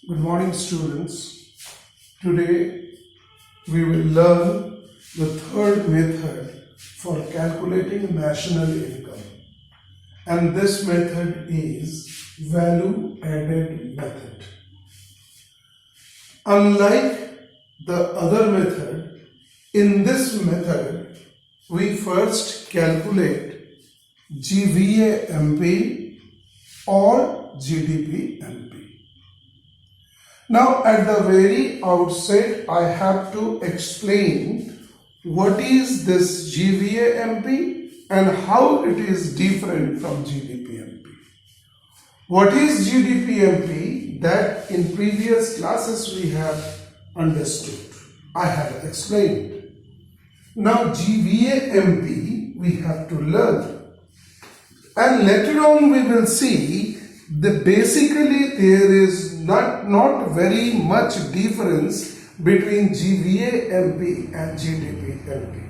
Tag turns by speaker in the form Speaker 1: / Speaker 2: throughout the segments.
Speaker 1: Good morning, students. Today we will learn the third method for calculating national income, and this method is value added method. Unlike the other method, in this method we first calculate GVA-MP or GDP-MP. Now at the very outset I have to explain what is this GVA-MP and how it is different from GDP-MP. What is GDP-MP? That in previous classes we have understood. I have explained. Now GVA-MP we have to learn, and later on we will see that basically there is not very much difference between GVA-MP and GDP-MP.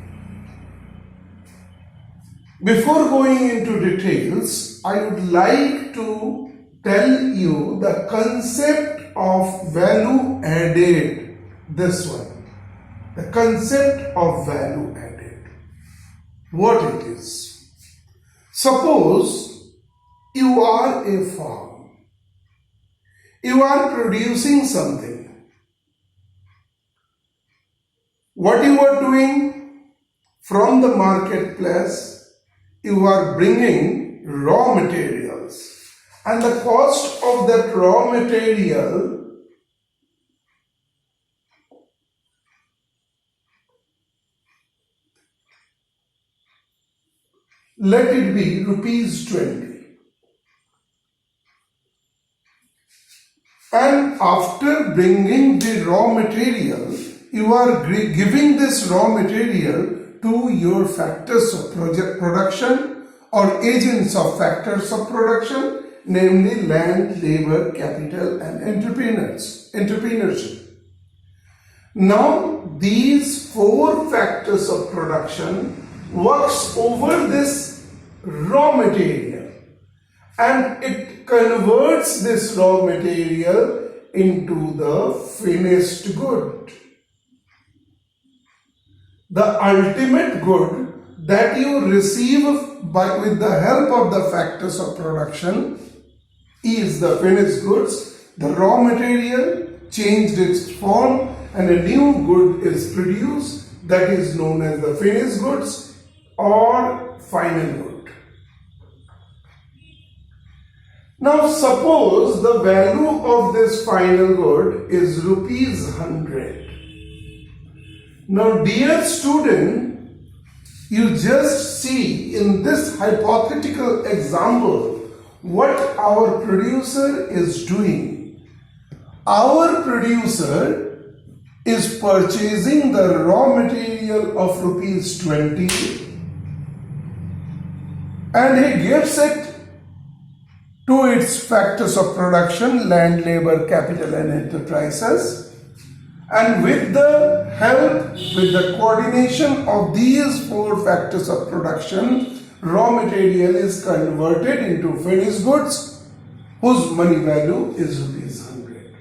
Speaker 1: Before going into details, I would like to tell you the concept of value added. This one, the concept of value added, what it is. Suppose you are a farm. You are producing something. What you are doing? From the marketplace, you are bringing raw materials, and the cost of that raw material let it be rupees 20. And after bringing the raw material, you are giving this raw material to your factors of production or agents of factors of production, namely land, labor, capital and entrepreneurship. Now these four factors of production works over this raw material, and it converts this raw material into the finished good. The ultimate good that you receive with the help of the factors of production is the finished goods. The raw material changed its form and a new good is produced, that is known as the finished goods or final good. Now suppose the value of this final good is rupees 100. Now dear student, you just see in this hypothetical example what our producer is doing. Our producer is purchasing the raw material of rupees 20 and he gives it to its factors of production, land, labor, capital and enterprises, and with the help, with the coordination of these four factors of production, raw material is converted into finished goods whose money value is rupees 100.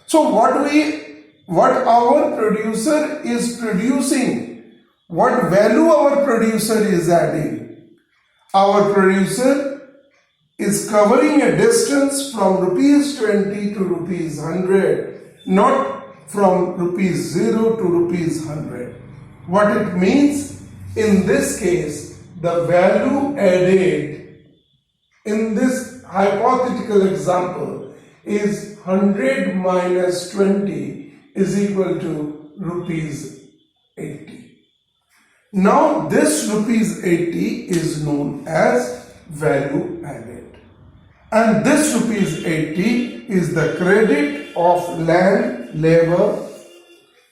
Speaker 1: So what our producer is producing, what value our producer is adding? Our producer is covering a distance from rupees 20 to rupees 100, not from rupees 0 to rupees 100. What it means, in this case, the value added in this hypothetical example is 100 minus 20 is equal to rupees 80. Now this rupees 80 is known as value added. And this rupees 80 is the credit of land, labor,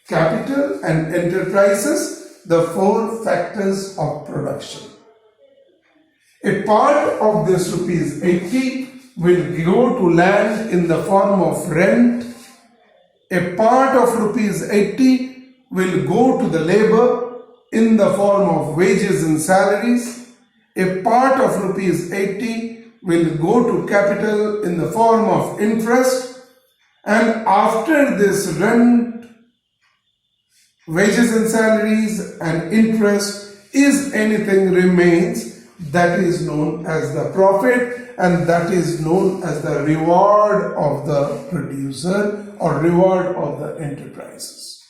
Speaker 1: capital and enterprises, the four factors of production. A part of this rupees 80 will go to land in the form of rent. A part of rupees 80 will go to the labor in the form of wages and salaries. A part of rupees 80 will go to capital in the form of interest, and after this rent, wages and salaries and interest, is anything remains, that is known as the profit, and that is known as the reward of the producer or reward of the enterprises.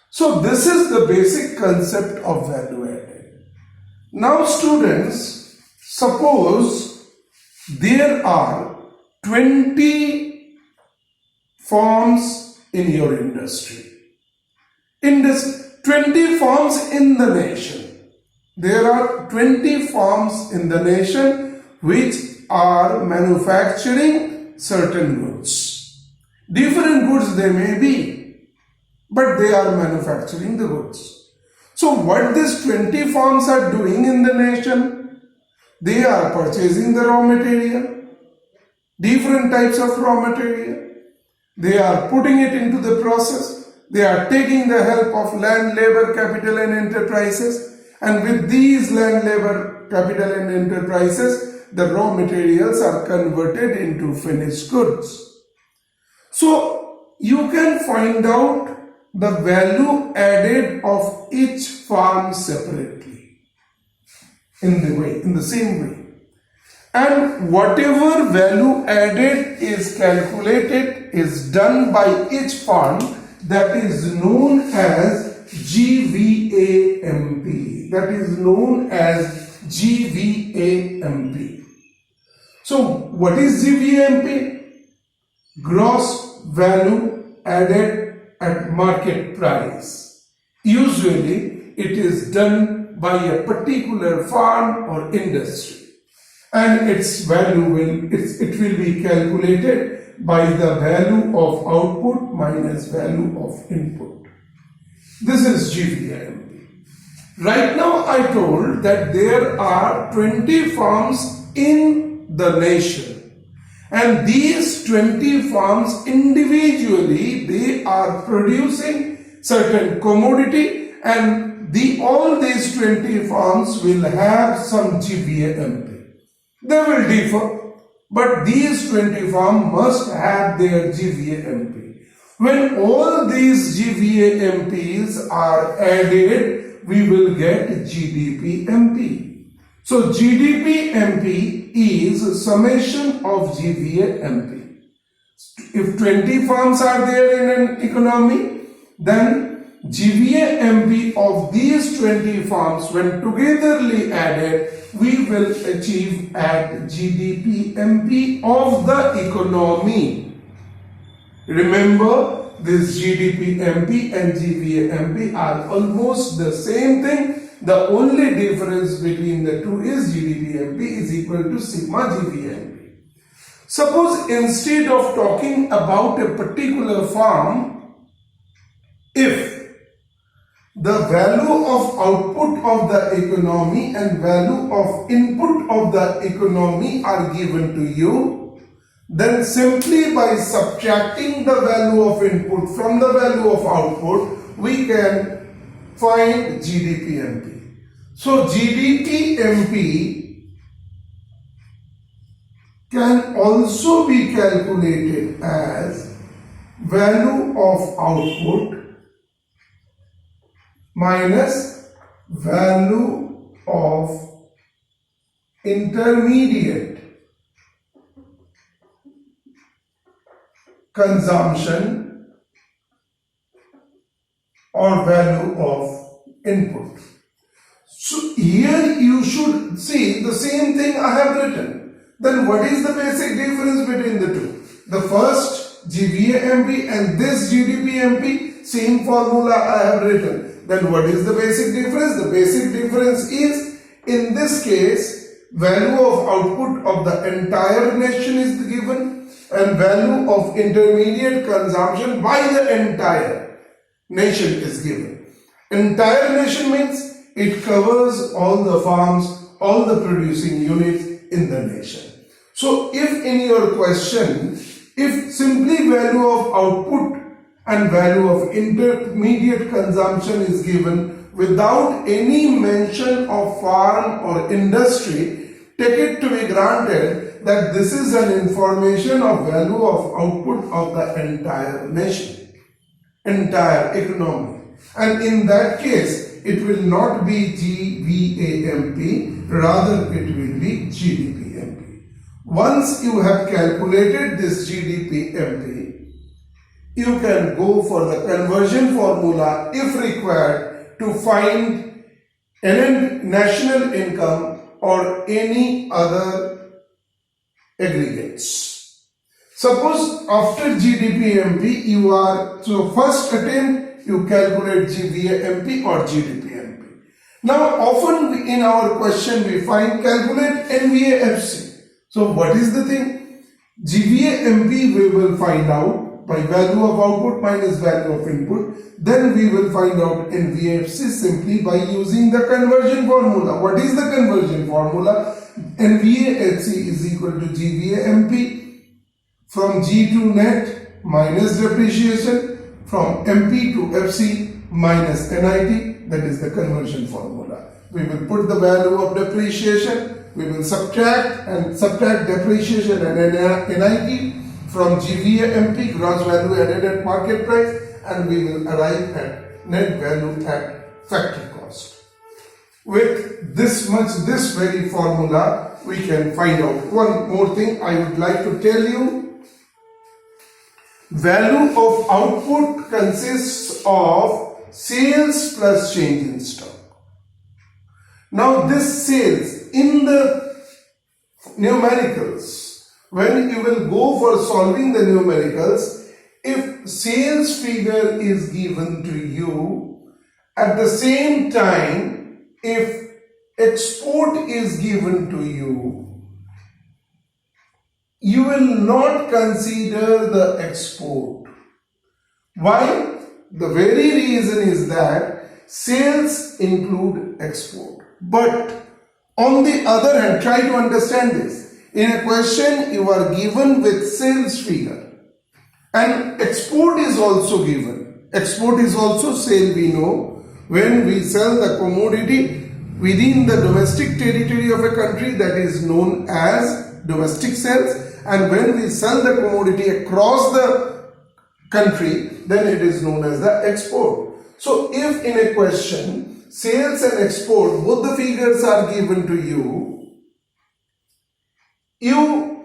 Speaker 1: So this is the basic concept of value added. Now students, suppose there are 20 firms in your industry. In this 20 firms in the nation, there are 20 firms in the nation which are manufacturing certain goods. Different goods they may be, but they are manufacturing the goods. So what these 20 firms are doing in the nation? They are purchasing the raw material, different types of raw material. They are putting it into the process. They are taking the help of land, labor, capital and enterprises. And with these land, labor, capital and enterprises, the raw materials are converted into finished goods. So you can find out the value added of each firm separately in the same way. And whatever value added is calculated is done by each firm, that is known as GVAMP. That is known as GVAMP. So what is GVAMP? Gross value added at market price. Usually it is done by a particular firm or industry, and its value will be calculated by the value of output minus value of input. This is GVAMP. Right now I told that there are 20 firms in the nation, and these 20 firms individually, they are producing certain commodity, and all these 20 firms will have some GVAMP. They will differ, but these 20 firms must have their GVAMP. When all these GVAMPs are added, we will get GDPMP. So GDPMP is summation of GVAMP. If 20 firms are there in an economy, then GVAMP of these 20 firms, when togetherly added, we will achieve at GDPMP of the economy. Remember, this GDPMP and GVAMP are almost the same thing. The only difference between the two is GDPMP is equal to sigma GVAMP. Suppose instead of talking about a particular firm, if the value of output of the economy and value of input of the economy are given to you, then simply by subtracting the value of input from the value of output, we can find GDPMP. So GDPMP can also be calculated as value of output minus value of intermediate consumption or value of input. So here you should see the same thing I have written. Then what is the basic difference between the two? The first GVAMP and this GDPMP, same formula I have written. Then what is the basic difference? The basic difference is, in this case, value of output of the entire nation is given, and value of intermediate consumption by the entire nation is given. Entire nation means it covers all the farms, all the producing units in the nation. So if in your question, if simply value of output and value of intermediate consumption is given without any mention of farm or industry, take it to be granted that this is an information of value of output of the entire nation, entire economy. And in that case, it will not be GVAMP, rather it will be GDPMP. Once you have calculated this GDPMP, you can go for the conversion formula if required to find any national income or any other aggregates. Suppose after GDPMP you are, so first attempt you calculate GVAMP or GDPMP. Now often in our question we find calculate NVAFC. So what is the thing? GVAMP we will find out by value of output minus value of input. Then we will find out NVAFC simply by using the conversion formula. What is the conversion formula? NVAFC is equal to GVAMP from G to net minus depreciation, from MP to FC minus NIT. That is the conversion formula. We will put the value of depreciation, we will subtract depreciation and NIT from GVAMP, gross value added at market price, and we will arrive at net value at factory cost. With this very formula, we can find out. One more thing I would like to tell you. Value of output consists of sales plus change in stock. Now this sales in the numericals, when you will go for solving the numericals, if sales figure is given to you, at the same time, if export is given to you, you will not consider the export. Why? The very reason is that sales include export. But on the other hand, try to understand this. In a question, you are given with sales figure and export is also given. Export is also sale, we know. When we sell the commodity within the domestic territory of a country, that is known as domestic sales, and when we sell the commodity across the country, then it is known as the export. So if in a question, sales and export, both the figures are given to you, you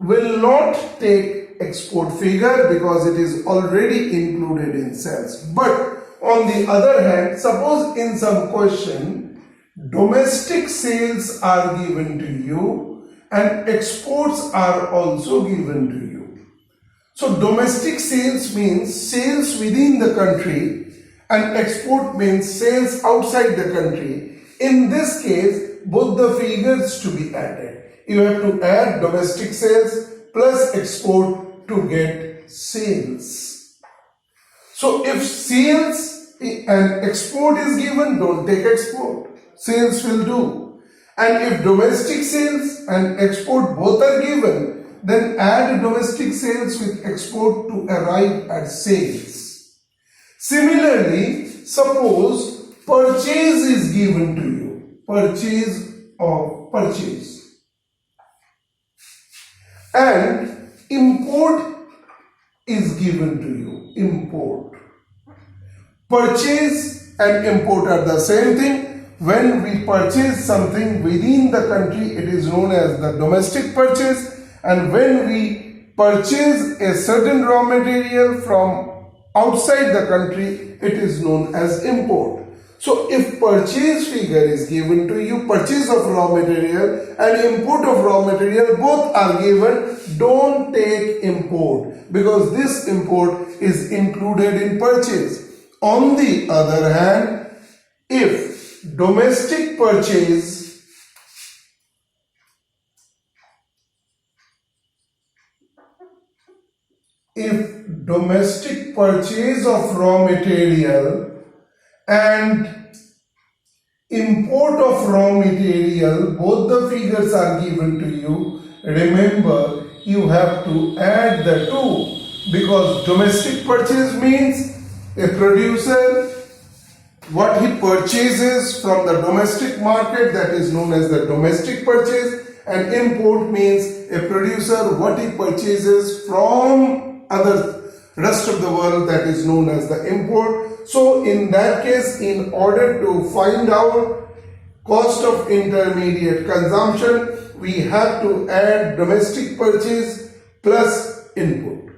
Speaker 1: will not take export figure because it is already included in sales. But on the other hand, suppose in some question, domestic sales are given to you and exports are also given to you. So domestic sales means sales within the country and export means sales outside the country. In this case, both the figures to be added. You have to add domestic sales plus export to get sales. So if sales and export is given, don't take export. Sales will do. And if domestic sales and export both are given, then add domestic sales with export to arrive at sales. Similarly, suppose purchase is given to you. Purchase. And import is given to you. Import. Purchase and import are the same thing. When we purchase something within the country, it is known as the domestic purchase. And when we purchase a certain raw material from outside the country, it is known as import. So if purchase figure is given to you, purchase of raw material and import of raw material both are given, don't take import because this import is included in purchase. On the other hand, if domestic purchase of raw material and import of raw material, both the figures are given to you, remember you have to add the two because domestic purchase means a producer, what he purchases from the domestic market, that is known as the domestic purchase, and import means a producer what he purchases from other rest of the world, that is known as the import. So in that case, in order to find out cost of intermediate consumption, we have to add domestic purchase plus import.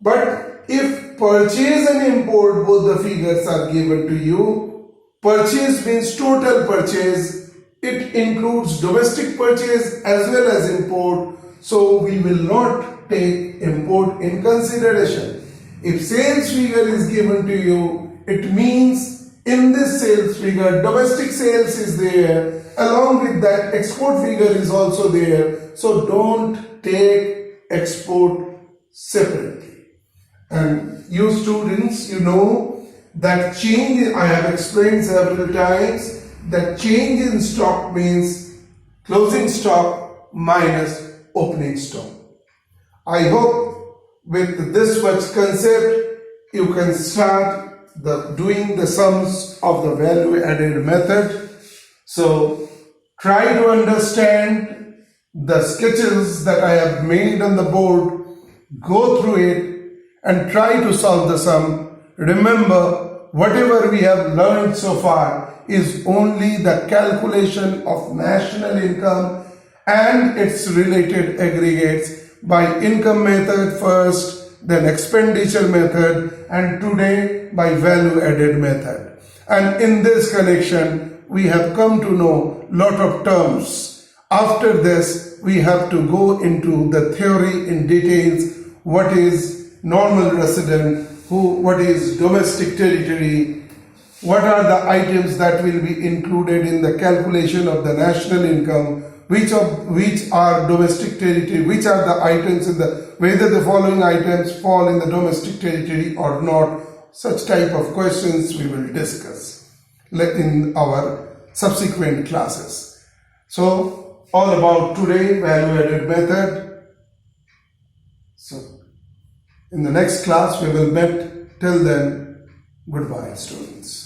Speaker 1: But if purchase and import, both the figures are given to you, purchase means total purchase. It includes domestic purchase as well as import. So we will not take import in consideration. If sales figure is given to you, it means in this sales figure, domestic sales is there. Along with that, export figure is also there. So don't take export separately. And you students, you know that change, I have explained several times, that change in stock means closing stock minus opening stock. I hope with this much concept, you can start doing the sums of the value added method. So try to understand the sketches that I have made on the board, go through it and try to solve the sum. Remember, whatever we have learned so far is only the calculation of national income and its related aggregates by income method first, then expenditure method, and today by value added method. And in this connection, we have come to know lot of terms. After this, we have to go into the theory in details. What is normal resident, what is domestic territory, what are the items that will be included in the calculation of the national income, which are domestic territory, which are the items in the, whether the following items fall in the domestic territory or not. Such type of questions we will discuss in our subsequent classes. So all about today, value added method. So in the next class we will meet. Till then, goodbye students.